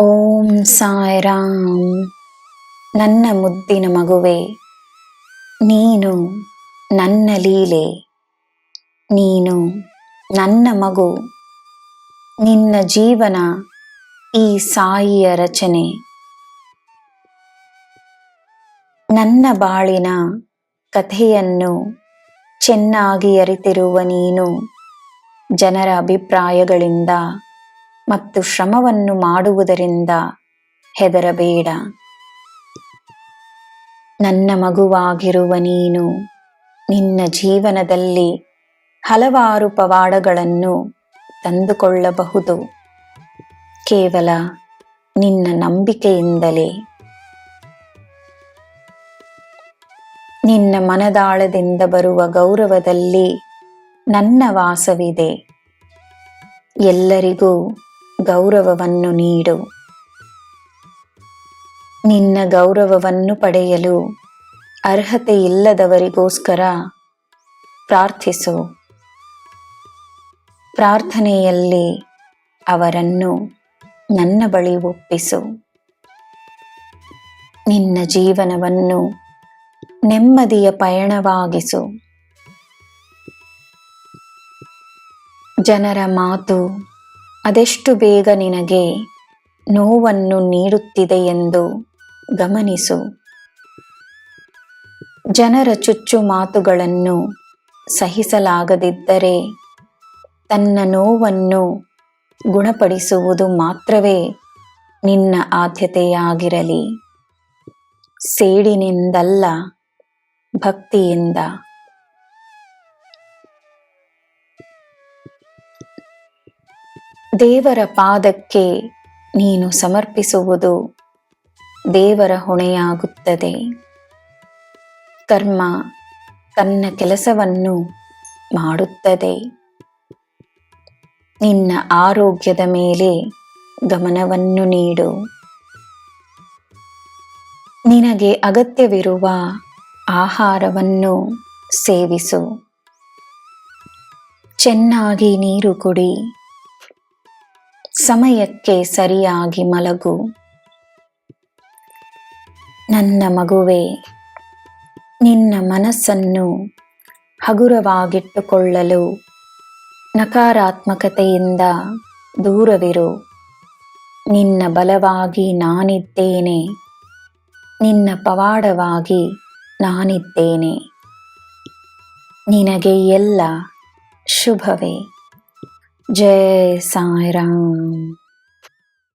ಓಂ ಸಾಯಿರಾಮ್. ನನ್ನ ಮುದ್ದಿನ ಮಗುವೆ, ನೀನು ನನ್ನ ಲೀಲೆ, ನೀನು ನನ್ನ ಮಗು. ನಿನ್ನ ಜೀವನ ಈ ಸಾಯಿಯ ರಚನೆ. ನನ್ನ ಬಾಳಿನ ಕಥೆಯನ್ನು ಚೆನ್ನಾಗಿ ಅರಿತಿರುವ ನೀನು ಜನರ ಅಭಿಪ್ರಾಯಗಳಿಂದ ಮತ್ತು ಶ್ರಮವನ್ನು ಮಾಡುವುದರಿಂದ ಹೆದರಬೇಡ. ನನ್ನ ಮಗುವಾಗಿರುವ ನೀನು ನಿನ್ನ ಜೀವನದಲ್ಲಿ ಹಲವಾರು ಪವಾಡಗಳನ್ನು ತಂದುಕೊಳ್ಳಬಹುದು, ಕೇವಲ ನಿನ್ನ ನಂಬಿಕೆಯಿಂದಲೇ. ನಿನ್ನ ಮನದಾಳದಿಂದ ಬರುವ ಗೌರವದಲ್ಲಿ ನನ್ನ ವಾಸವಿದೆ. ಎಲ್ಲರಿಗೂ ಗೌರವವನ್ನು ನೀಡು. ನಿನ್ನ ಗೌರವವನ್ನು ಪಡೆಯಲು ಅರ್ಹತೆ ಇಲ್ಲದವರಿಗೋಸ್ಕರ ಪ್ರಾರ್ಥಿಸು. ಪ್ರಾರ್ಥನೆಯಲ್ಲಿ ಅವರನ್ನು ನನ್ನ ಬಳಿ ಒಪ್ಪಿಸು. ನಿನ್ನ ಜೀವನವನ್ನು ನೆಮ್ಮದಿಯ ಪಯಣವಾಗಿಸು. ಜನರ ಮಾತು ಅದೆಷ್ಟು ಬೇಗ ನಿನಗೆ ನೋವನ್ನು ನೀಡುತ್ತಿದೆ ಎಂದು ಗಮನಿಸು. ಜನರ ಚುಚ್ಚು ಮಾತುಗಳನ್ನು ಸಹಿಸಲಾಗದಿದ್ದರೆ ತನ್ನ ನೋವನ್ನು ಗುಣಪಡಿಸುವುದು ಮಾತ್ರವೇ ನಿನ್ನ ಆದ್ಯತೆಯಾಗಿರಲಿ. ಸೇಡಿನಿಂದಲ್ಲ, ಭಕ್ತಿಯಿಂದ. ದೇವರ ಪಾದಕ್ಕೆ ನೀನು ಸಮರ್ಪಿಸುವುದು ದೇವರ ಹೊಣೆಯಾಗುತ್ತದೆ. ಕರ್ಮ ತನ್ನ ಕೆಲಸವನ್ನು ಮಾಡುತ್ತದೆ. ನಿನ್ನ ಆರೋಗ್ಯದ ಮೇಲೆ ಗಮನವನ್ನು ನೀಡು. ನಿನಗೆ ಅಗತ್ಯವಿರುವ ಆಹಾರವನ್ನು ಸೇವಿಸು. ಚೆನ್ನಾಗಿ ನೀರು ಕುಡಿ. ಸಮಯಕ್ಕೆ ಸರಿಯಾಗಿ ಮಲಗು. ನನ್ನ ಮಗುವೆ, ನಿನ್ನ ಮನಸ್ಸನ್ನು ಹಗುರವಾಗಿಟ್ಟುಕೊಳ್ಳಲು ನಕಾರಾತ್ಮಕತೆಯಿಂದ ದೂರವಿರು. ನಿನ್ನ ಬಲವಾಗಿ ನಾನಿದ್ದೇನೆ. ನಿನ್ನ ಪವಾಡವಾಗಿ ನಾನಿದ್ದೇನೆ. ನಿನಗೆ ಎಲ್ಲ ಶುಭವೇ. ಜೈ ಸಾಯಿರಾಮ್.